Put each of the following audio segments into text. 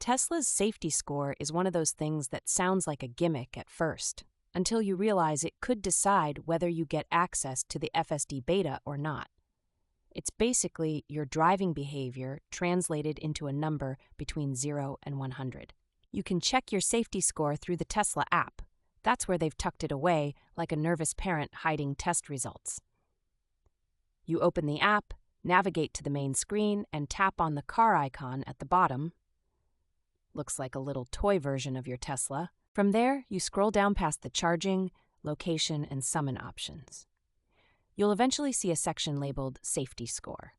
Tesla's safety score is one of those things that sounds like a gimmick at first, until you realize it could decide whether you get access to the FSD Beta or not. It's basically your driving behavior translated into a number between 0 and 100. You can check your safety score through the Tesla app. That's where they've tucked it away, like a nervous parent hiding test results. You open the app, navigate to the main screen, and tap on the car icon at the bottom. Looks like a little toy version of your Tesla. From there, you scroll down past the charging, location, and summon options. You'll eventually see a section labeled Safety Score.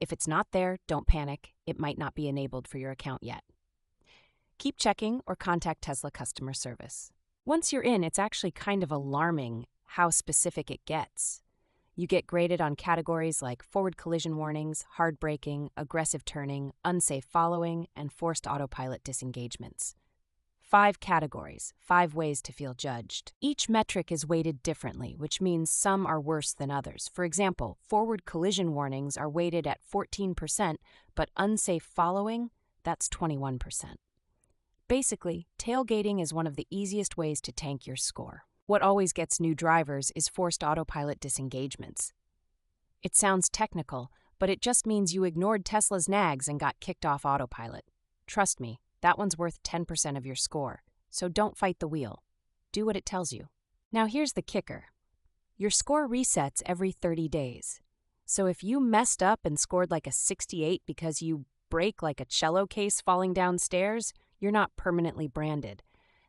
If it's not there, don't panic. It might not be enabled for your account yet. Keep checking or contact Tesla customer service. Once you're in, it's actually kind of alarming how specific it gets. You get graded on categories like forward collision warnings, hard braking, aggressive turning, unsafe following, and forced autopilot disengagements. 5 categories, 5 ways to feel judged. Each metric is weighted differently, which means some are worse than others. For example, forward collision warnings are weighted at 14%, but unsafe following, that's 21%. Basically, tailgating is one of the easiest ways to tank your score. What always gets new drivers is forced autopilot disengagements. It sounds technical, but it just means you ignored Tesla's nags and got kicked off autopilot. Trust me, that one's worth 10% of your score, so don't fight the wheel. Do what it tells you. Now here's the kicker. Your score resets every 30 days. So if you messed up and scored like a 68 because you break like a cello case falling downstairs, you're not permanently branded.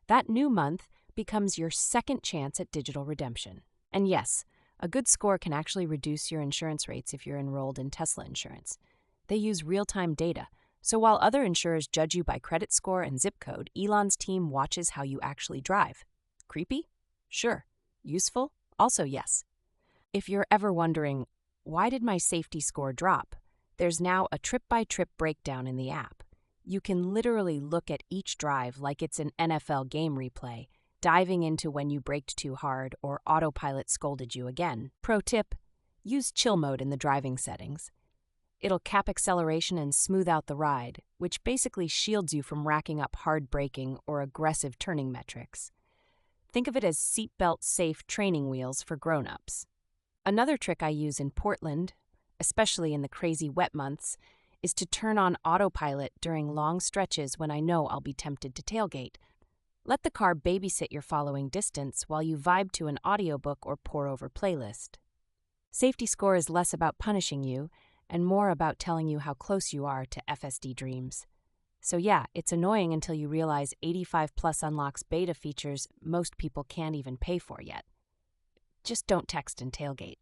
That new month becomes your second chance at digital redemption. And yes, a good score can actually reduce your insurance rates if you're enrolled in Tesla insurance. They use real-time data. So while other insurers judge you by credit score and zip code, Elon's team watches how you actually drive. Creepy? Sure. Useful? Also yes. If you're ever wondering, why did my safety score drop? There's now a trip-by-trip breakdown in the app. You can literally look at each drive like it's an NFL game replay, diving into when you braked too hard or autopilot scolded you again. Pro tip, use chill mode in the driving settings. It'll cap acceleration and smooth out the ride, which basically shields you from racking up hard braking or aggressive turning metrics. Think of it as seatbelt safe training wheels for grown-ups. Another trick I use in Portland, especially in the crazy wet months, is to turn on autopilot during long stretches when I know I'll be tempted to tailgate. Let the car babysit your following distance while you vibe to an audiobook or pour-over playlist. Safety score is less about punishing you and more about telling you how close you are to FSD dreams. So yeah, it's annoying until you realize 85 Plus unlocks beta features most people can't even pay for yet. Just don't text and tailgate.